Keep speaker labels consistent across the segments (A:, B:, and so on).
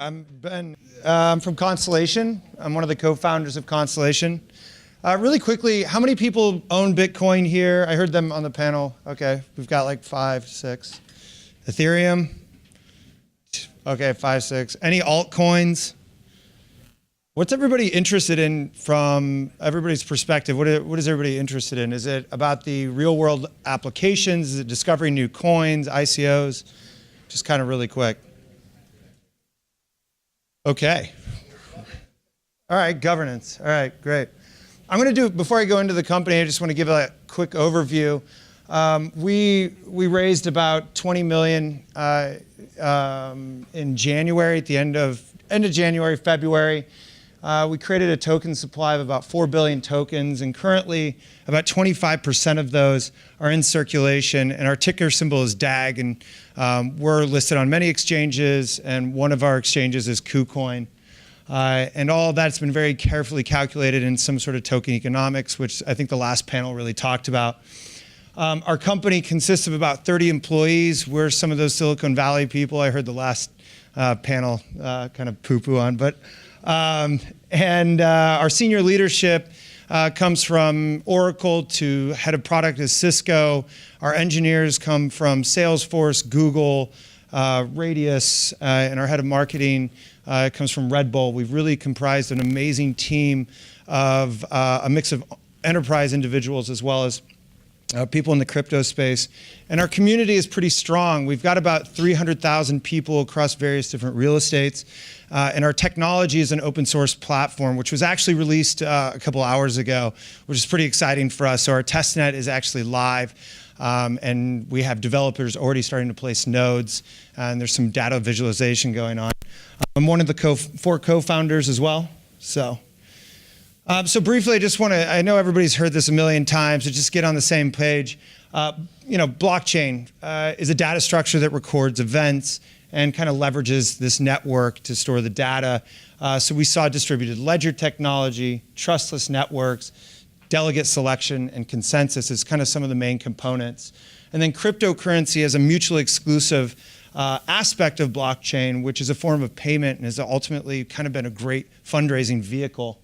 A: I'm Ben. I'm from Constellation. I'm one of the co-founders of Constellation. Really quickly, how many people own Bitcoin here? I heard them on the panel. Okay, we've got like 5, 6. Ethereum? Okay, 5, 6. Any altcoins? What's everybody interested in from everybody's perspective? What is everybody interested in? Is it about the real world applications? Is it discovering new coins, ICOs? Just kind of really quick. Okay. All right, governance. All right, great. I'm going to do, before I go into the company, I just want to give a quick overview. We raised about 20 million in January, at the end of January, February. We created a token supply of about 4 billion tokens, and currently about 25% of those are in circulation, and our ticker symbol is DAG, and we're listed on many exchanges, and one of our exchanges is KuCoin. And all of that's been very carefully calculated in some sort of token economics, which I think the last panel really talked about. Our company consists of about 30 employees. We're some of those Silicon Valley people I heard the last panel kind of poo-poo on. But our senior leadership comes from Oracle to head of product is Cisco. Our engineers come from Salesforce, Google, Radius, and our head of marketing comes from Red Bull. We've really comprised an amazing team of a mix of enterprise individuals as well as people in the crypto space. And our community is pretty strong. We've got about 300,000 people across various different real estates. And our technology is an open source platform, which was actually released a couple hours ago, which is pretty exciting for us. So our testnet is actually live. And we have developers already starting to place nodes. And there's some data visualization going on. I'm one of the 4 co-founders as well. So briefly, I just want to, I know everybody's heard this a million times, so just get on the same page. Blockchain is a data structure that records events and kind of leverages this network to store the data. So we saw distributed ledger technology, trustless networks, delegate selection, and consensus as kind of some of the main components. And then cryptocurrency as a mutually exclusive aspect of blockchain, which is a form of payment and has ultimately kind of been a great fundraising vehicle.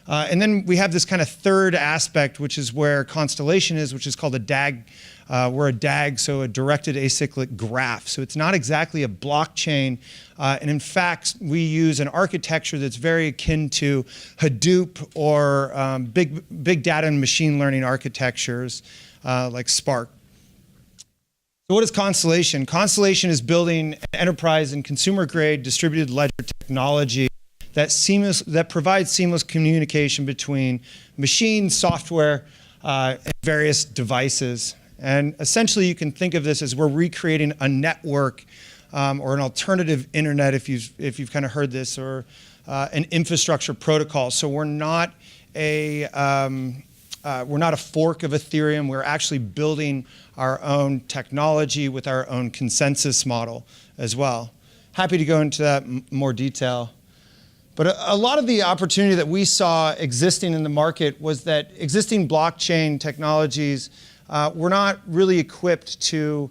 A: And then we have this kind of third aspect, which is where Constellation is, which is called a DAG. We're a DAG, so a directed acyclic graph. So it's not exactly a blockchain. And in fact, we use an architecture that's very akin to Hadoop or big data and machine learning architectures like Spark. So what is Constellation? Constellation is building an enterprise and consumer-grade distributed ledger technology that provides seamless communication between machines, software, and various devices. And essentially, you can think of this as we're recreating a network or an alternative internet, if you've kind of heard this, or an infrastructure protocol. So we're not a fork of Ethereum. We're actually building our own technology with our own consensus model as well. Happy to go into that in more detail. But a lot of the opportunity that we saw existing in the market was that existing blockchain technologies were not really equipped to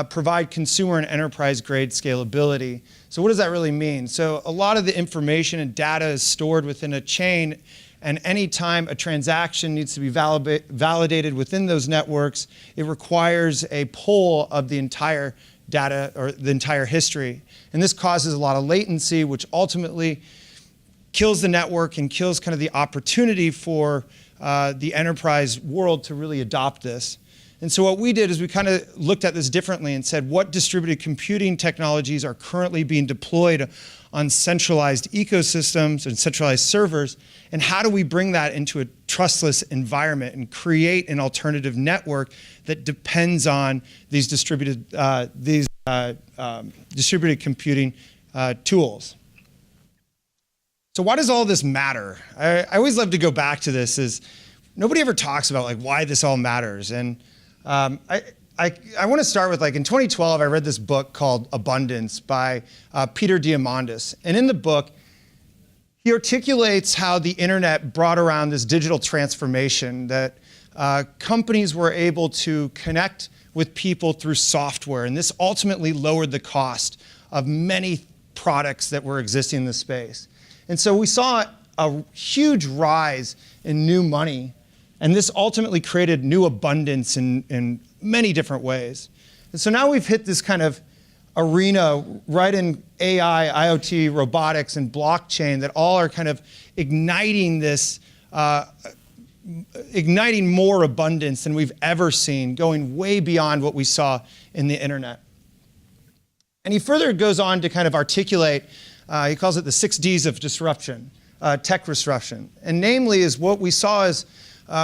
A: provide consumer and enterprise grade scalability. So what does that really mean? So a lot of the information and data is stored within a chain, and anytime a transaction needs to be validated within those networks, it requires a pull of the entire data or the entire history. And this causes a lot of latency, which ultimately kills the network and kills kind of the opportunity for the enterprise world to really adopt this. And so what we did is we kind of looked at this differently and said, what distributed computing technologies are currently being deployed on centralized ecosystems and centralized servers, and how do we bring that into a trustless environment and create an alternative network that depends on these distributed computing tools. So why does all this matter? I always love to go back to this, is nobody ever talks about like why this all matters. And I want to start with, like, in 2012, I read this book called Abundance by Peter Diamandis. And in the book, he articulates how the internet brought around this digital transformation, that companies were able to connect with people through software. And this ultimately lowered the cost of many products that were existing in the space. And so we saw a huge rise in new money, and this ultimately created new abundance in many different ways. And so now we've hit this kind of arena right in AI, IoT, robotics, and blockchain that all are kind of igniting this, igniting more abundance than we've ever seen, going way beyond what we saw in the internet. And he further goes on to kind of articulate, he calls it the 6 Ds of disruption, tech disruption. And namely is what we saw is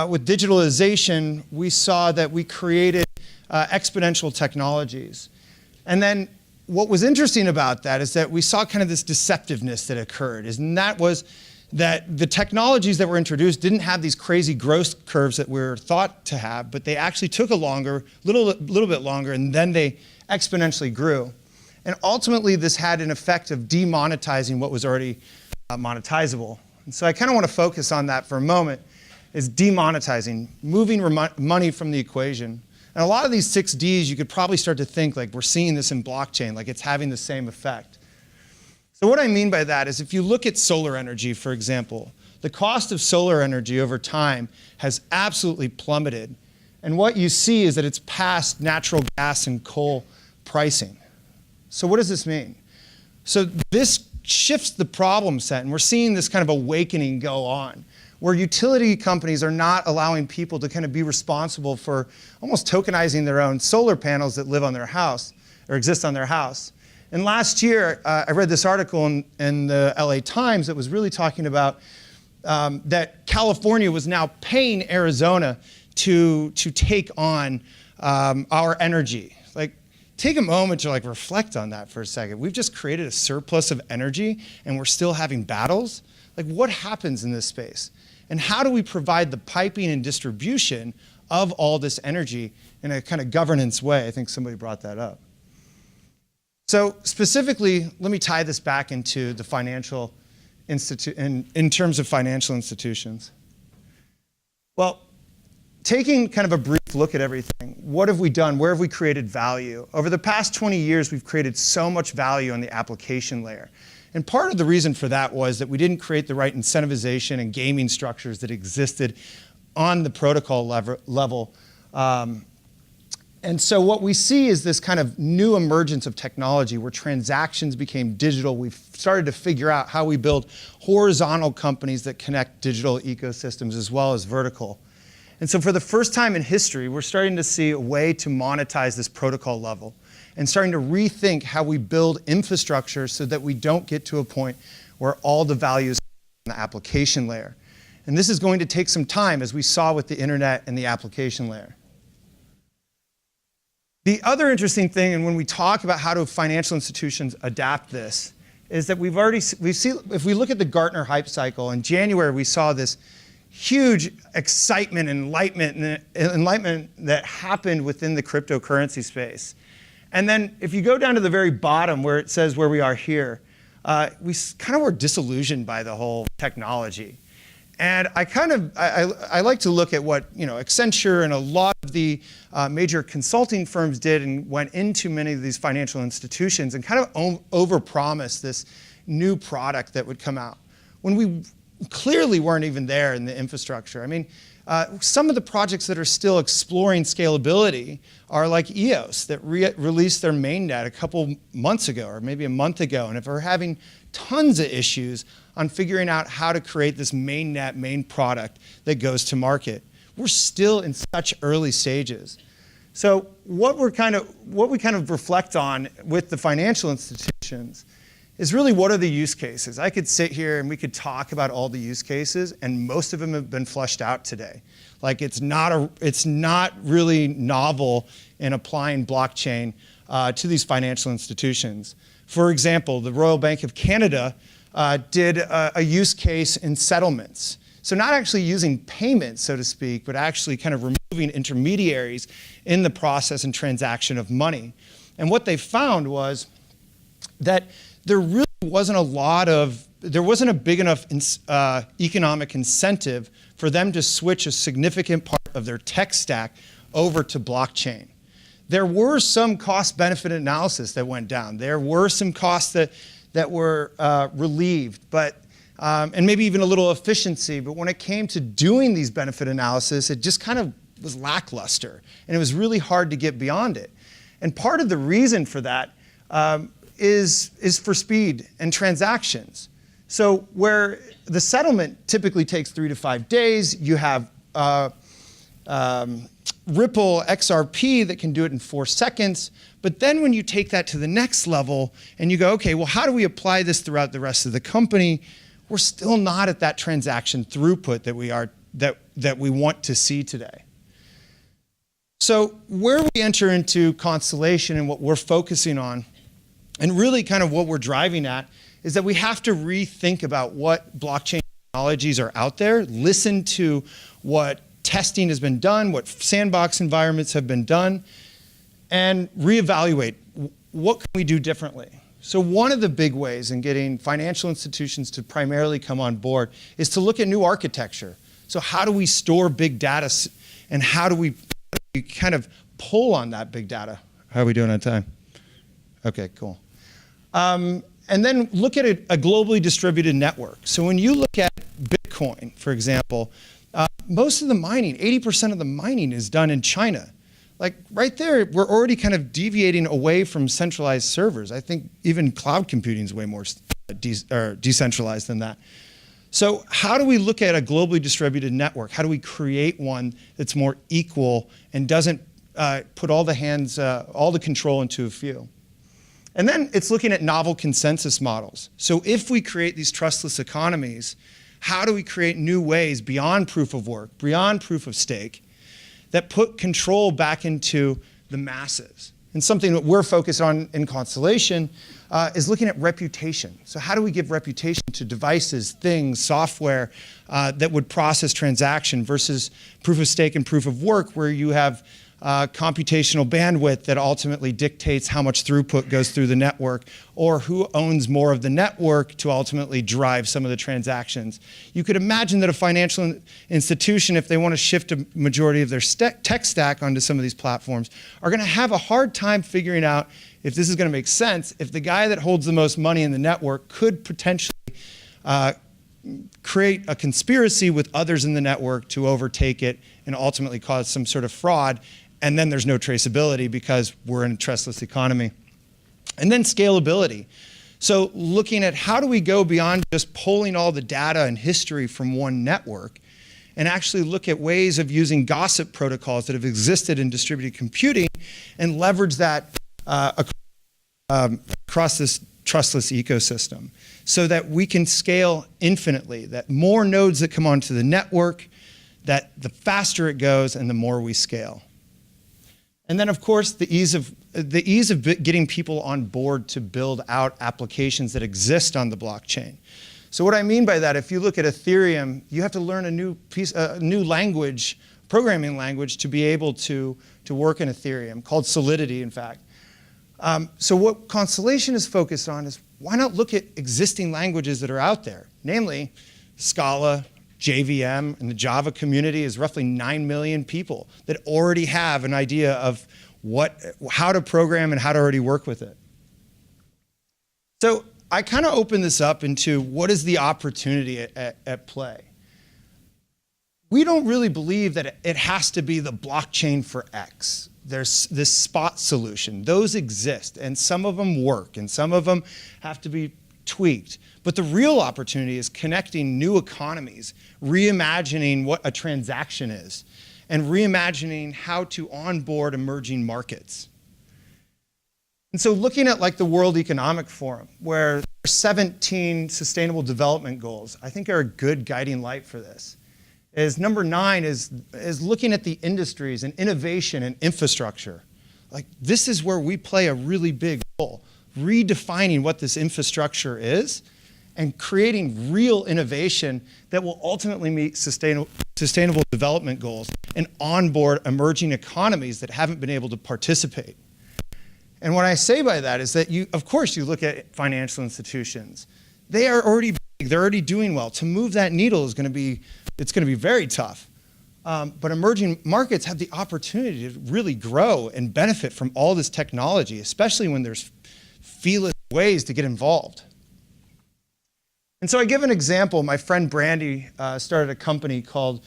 A: with digitalization, we saw that we created exponential technologies. And then what was interesting about that is that we saw kind of this deceptiveness that occurred, and that was that the technologies that were introduced didn't have these crazy growth curves that we were thought to have, but they actually took a little bit longer, and then they exponentially grew. And ultimately, this had an effect of demonetizing what was already monetizable. And so I kind of want to focus on that for a moment, is demonetizing, moving money from the equation. And a lot of these 6 Ds, you could probably start to think like we're seeing this in blockchain, like it's having the same effect. So what I mean by that is if you look at solar energy, for example, the cost of solar energy over time has absolutely plummeted. And what you see is that it's past natural gas and coal pricing. So what does this mean? So this shifts the problem set, and we're seeing this kind of awakening go on, where utility companies are not allowing people to kind of be responsible for almost tokenizing their own solar panels that live on their house or exist on their house. And last year, I read this article in the LA Times that was really talking about that California was now paying Arizona to take on our energy. Like, take a moment to like reflect on that for a second. We've just created a surplus of energy and we're still having battles. Like, what happens in this space? And how do we provide the piping and distribution of all this energy in a kind of governance way? I think somebody brought that up. So specifically, let me tie this back into the financial in terms of financial institutions. Well, taking kind of a brief look at everything, what have we done? Where have we created value? Over the past 20 years, we've created so much value on the application layer. And part of the reason for that was that we didn't create the right incentivization and gaming structures that existed on the protocol level. And so what we see is this kind of new emergence of technology where transactions became digital. We've started to figure out how we build horizontal companies that connect digital ecosystems as well as vertical. And so for the first time in history, we're starting to see a way to monetize this protocol level and starting to rethink how we build infrastructure so that we don't get to a point where all the value is on the application layer. And this is going to take some time, as we saw with the internet and the application layer. The other interesting thing, and when we talk about how do financial institutions adapt this, is that if we look at the Gartner hype cycle, in January we saw this huge excitement and enlightenment that happened within the cryptocurrency space. And then if you go down to the very bottom where it says where we are here, we kind of were disillusioned by the whole technology. And I like to look at what Accenture and a lot of the major consulting firms did and went into many of these financial institutions and kind of overpromised this new product that would come out, when we clearly weren't even there in the infrastructure. I mean, some of the projects that are still exploring scalability are like EOS that released their mainnet a couple months ago or maybe a month ago, and if we're having tons of issues on figuring out how to create this mainnet main product that goes to market. We're still in such early stages. So what we kind of reflect on with the financial institutions is really what are the use cases. I could sit here and we could talk about all the use cases, and most of them have been fleshed out today. Like it's not really novel in applying blockchain to these financial institutions. For example, the Royal Bank of Canada did a use case in settlements. So not actually using payments, so to speak, but actually kind of removing intermediaries in the process and transaction of money. And what they found was that there really wasn't a big enough economic incentive for them to switch a significant part of their tech stack over to blockchain. There were some cost-benefit analysis that went down. There were some costs that that were relieved, but and maybe even a little efficiency. But when it came to doing these benefit analysis, it just kind of was lackluster, and it was really hard to get beyond it. And part of the reason for that is for speed and transactions. So where the settlement typically takes 3 to 5 days, you have Ripple XRP that can do it in 4 seconds. But then when you take that to the next level and you go, okay, well, how do we apply this throughout the rest of the company? We're still not at that transaction throughput that we want to see today. So where we enter into Constellation and what we're focusing on, and really kind of what we're driving at, is that we have to rethink about what blockchain technologies are out there, listen to what testing has been done, what sandbox environments have been done, and reevaluate what can we do differently. So one of the big ways in getting financial institutions to primarily come on board is to look at new architecture. So how do we store big data, and how do we kind of pull on that big data? How are we doing on time? Okay, cool. And then look at a globally distributed network. So when you look at Bitcoin, for example, most of the mining, 80% of the mining is done in China. Like right there, we're already kind of deviating away from centralized servers. I think even cloud computing is way more decentralized than that. So how do we look at a globally distributed network? How do we create one that's more equal and doesn't put all the control into a few? And then it's looking at novel consensus models. So if we create these trustless economies, how do we create new ways beyond proof of work, beyond proof of stake, that put control back into the masses? And something that we're focused on in Constellation is looking at reputation. So how do we give reputation to devices, things, software that would process transaction versus proof of stake and proof of work, where you have computational bandwidth that ultimately dictates how much throughput goes through the network, or who owns more of the network to ultimately drive some of the transactions. You could imagine that a financial institution, if they want to shift a majority of their tech stack onto some of these platforms, are going to have a hard time figuring out if this is going to make sense, if the guy that holds the most money in the network could potentially create a conspiracy with others in the network to overtake it and ultimately cause some sort of fraud. And then there's no traceability because we're in a trustless economy. And then scalability. So looking at how do we go beyond just pulling all the data and history from one network and actually look at ways of using gossip protocols that have existed in distributed computing and leverage that across this trustless ecosystem so that we can scale infinitely, that more nodes that come onto the network, that the faster it goes and the more we scale. And then, of course, the ease of getting people on board to build out applications that exist on the blockchain. So what I mean by that, if you look at Ethereum, you have to learn a new language, programming language, to be able to work in Ethereum, called Solidity, in fact. So what Constellation is focused on is, why not look at existing languages that are out there, namely Scala, JVM, and the Java community is roughly 9 million people that already have an idea of how to program and how to already work with it. So I kind of open this up into what is the opportunity at play. We don't really believe that it has to be the blockchain for X. There's this spot solution. Those exist, and some of them work, and some of them have to be tweaked. But the real opportunity is connecting new economies, reimagining what a transaction is, and reimagining how to onboard emerging markets. And so looking at like the World Economic Forum, where there are 17 sustainable development goals, I think are a good guiding light for this. Is number 9 is looking at the industries and innovation and infrastructure. Like, this is where we play a really big role, redefining what this infrastructure is and creating real innovation that will ultimately meet sustainable development goals and onboard emerging economies that haven't been able to participate. And what I say by that is that of course you look at financial institutions. They are already big, they're already doing well. To move that needle is going to be very tough. But emerging markets have the opportunity to really grow and benefit from all this technology, especially when there's feeless ways to get involved. And so I give an example. My friend Brandy started a company called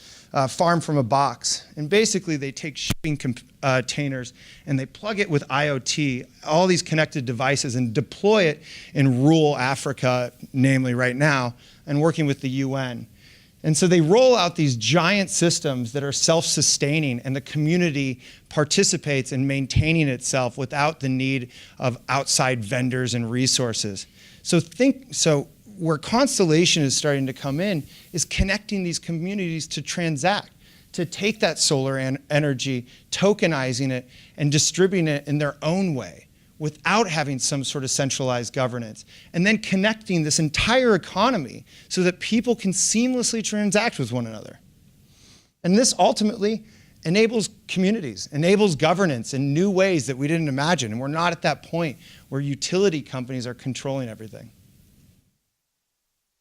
A: Farm from a Box. And basically they take shipping containers and they plug it with IoT, all these connected devices, and deploy it in rural Africa, namely right now, and working with the UN. And so they roll out these giant systems that are self-sustaining, and the community participates in maintaining itself without the need of outside vendors and resources. So where Constellation is starting to come in is connecting these communities to transact, to take that solar energy, tokenizing it, and distributing it in their own way without having some sort of centralized governance, and then connecting this entire economy so that people can seamlessly transact with one another. And this ultimately enables communities, enables governance in new ways that we didn't imagine, and we're not at that point where utility companies are controlling everything.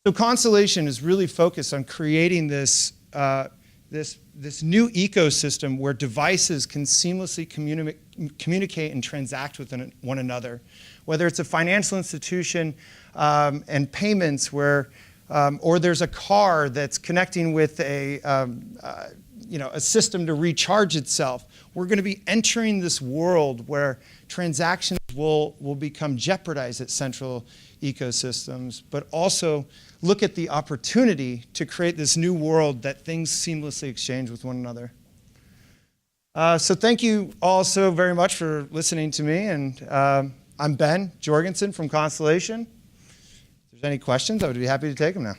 A: So Constellation is really focused on creating this new ecosystem where devices can seamlessly communicate and transact with one another, whether it's a financial institution and payments where, or there's a car that's connecting with a system to recharge itself. We're going to be entering this world where transactions will become jeopardized at central ecosystems, but also look at the opportunity to create this new world that things seamlessly exchange with one another. So thank you all so very much for listening to me. And I'm Ben Jorgensen from Constellation. If there's any questions, I would be happy to take them now.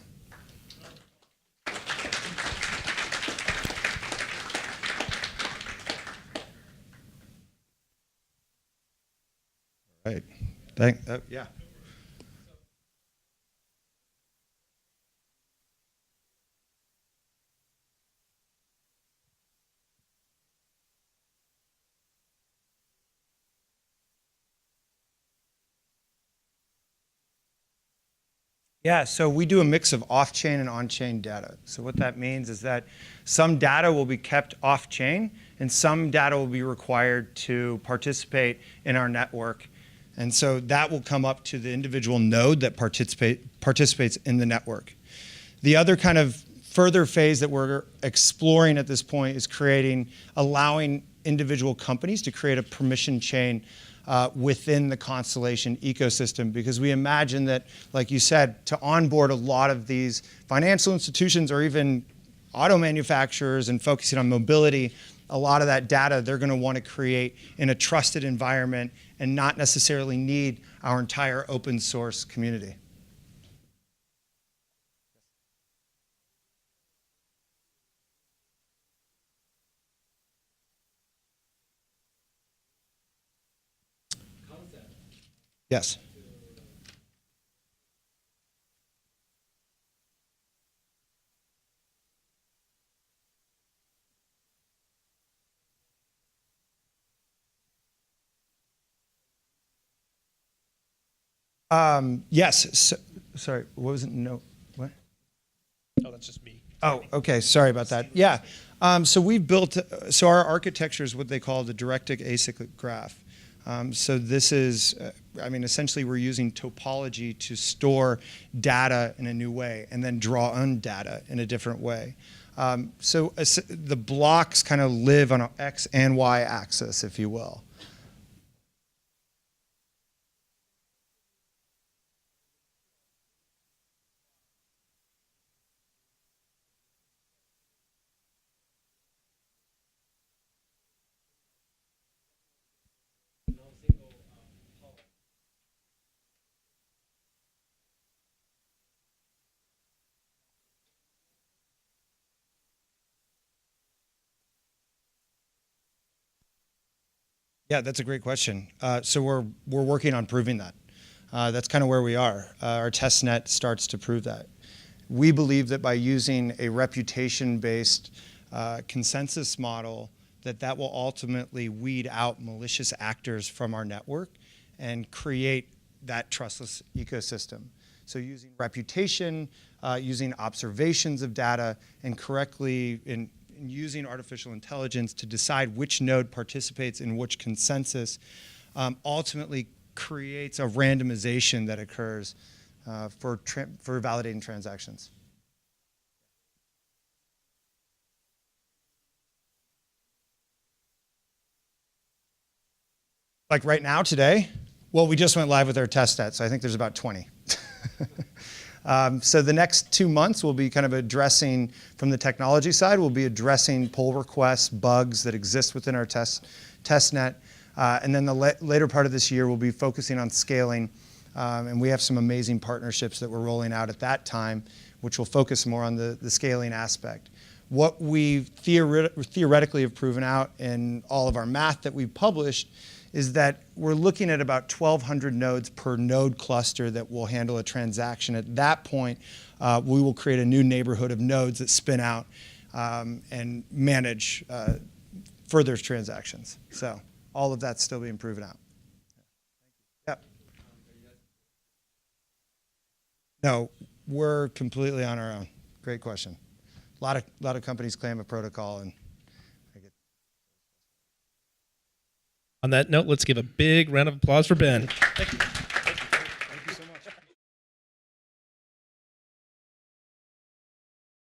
A: All right. Yeah. Yeah, so we do a mix of off-chain and on-chain data. So what that means is that some data will be kept off-chain, and some data will be required to participate in our network. And so that will come up to the individual node that participates in the network. The other kind of further phase that we're exploring at this point is allowing individual companies to create a permission chain within the Constellation ecosystem, because we imagine that, like you said, to onboard a lot of these financial institutions or even auto manufacturers and focusing on mobility, a lot of that data they're going to want to create in a trusted environment and not necessarily need our entire open source community. Yes. Yes. So, sorry, what was it? No. What?
B: Oh, that's just me.
A: Oh, okay. Sorry about that. Yeah. So we've built, so our architecture is what they call the directed acyclic graph. So this is, essentially we're using topology to store data in a new way and then draw on data in a different way. So the blocks kind of live on an X and Y axis, if you will. Yeah, that's a great question. So we're working on proving that. That's kind of where we are. Our test net starts to prove that. We believe that by using a reputation-based consensus model, that will ultimately weed out malicious actors from our network and create that trustless ecosystem. So using reputation, using observations of data, and correctly in using artificial intelligence to decide which node participates in which consensus ultimately creates a randomization that occurs for validating transactions. Like right now, today, well, we just went live with our test net, so I think there's about 20. So the next 2 months we'll be kind of addressing, from the technology side, we'll be addressing pull requests, bugs that exist within our test net. And then the later part of this year, we'll be focusing on scaling. And we have some amazing partnerships that we're rolling out at that time, which will focus more on the scaling aspect. What we theoretically have proven out in all of our math that we've published is that we're looking at about 1,200 nodes per node cluster that will handle a transaction. At that point, we will create a new neighborhood of nodes that spin out and manage further transactions. So all of that's still being proven out. Yep. No, we're completely on our own. Great question. A lot of companies claim a protocol, and
B: On that note, let's give a big round of applause for Ben. Thank you.